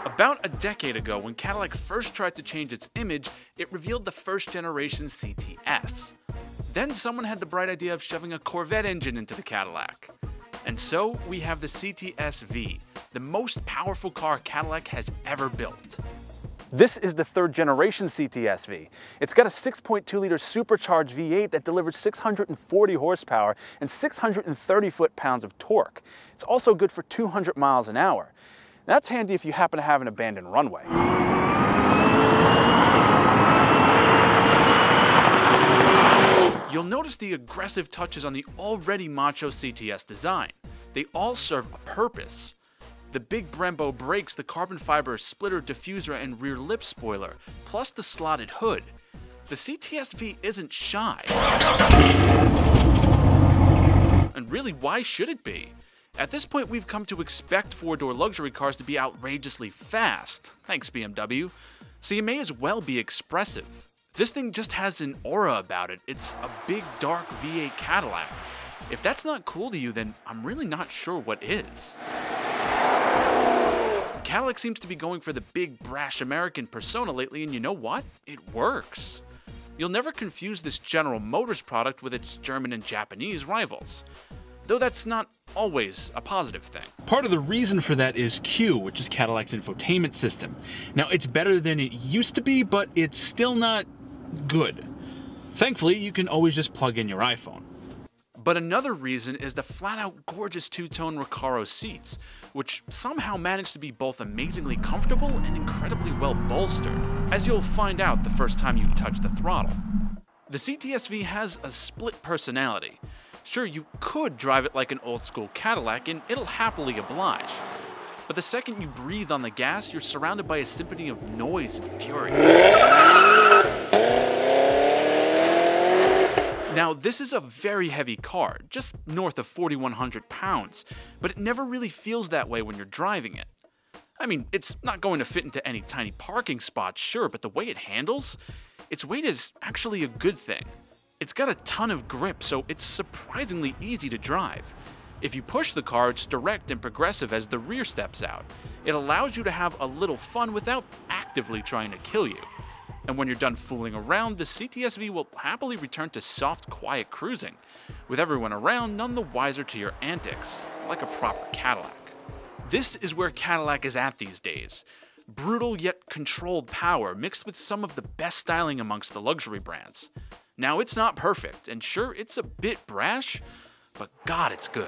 About a decade ago, when Cadillac first tried to change its image, it revealed the first generation CTS. Then someone had the bright idea of shoving a Corvette engine into the Cadillac. And so we have the CTS-V, the most powerful car Cadillac has ever built. This is the third generation CTS-V. It's got a 6.2-liter supercharged V8 that delivers 640 horsepower and 630 foot-pounds of torque. It's also good for 200 miles an hour. That's handy if you happen to have an abandoned runway. You'll notice the aggressive touches on the already macho CTS design. They all serve a purpose. The big Brembo brakes, the carbon fiber splitter, diffuser, and rear lip spoiler, plus the slotted hood. The CTS-V isn't shy. And really, why should it be? At this point, we've come to expect four-door luxury cars to be outrageously fast. Thanks, BMW. So you may as well be expressive. This thing just has an aura about it. It's a big, dark V8 Cadillac. If that's not cool to you, then I'm really not sure what is. Cadillac seems to be going for the big, brash American persona lately, and you know what? It works. You'll never confuse this General Motors product with its German and Japanese rivals. Though that's not always a positive thing. Part of the reason for that is Q, which is Cadillac's infotainment system. Now, it's better than it used to be, but it's still not good. Thankfully, you can always just plug in your iPhone. But another reason is the flat-out gorgeous two-tone Recaro seats, which somehow manage to be both amazingly comfortable and incredibly well bolstered, as you'll find out the first time you touch the throttle. The CTS-V has a split personality. Sure, you could drive it like an old-school Cadillac and it'll happily oblige. But the second you breathe on the gas, you're surrounded by a symphony of noise and fury. Now, this is a very heavy car, just north of 4,100 pounds, but it never really feels that way when you're driving it. I mean, it's not going to fit into any tiny parking spots, sure, but the way it handles, its weight is actually a good thing. It's got a ton of grip, so it's surprisingly easy to drive. If you push the car, it's direct and progressive as the rear steps out. It allows you to have a little fun without actively trying to kill you. And when you're done fooling around, the CTS-V will happily return to soft, quiet cruising, with everyone around none the wiser to your antics, like a proper Cadillac. This is where Cadillac is at these days. Brutal yet controlled power mixed with some of the best styling amongst the luxury brands. Now, it's not perfect, and sure, it's a bit brash, but God, it's good.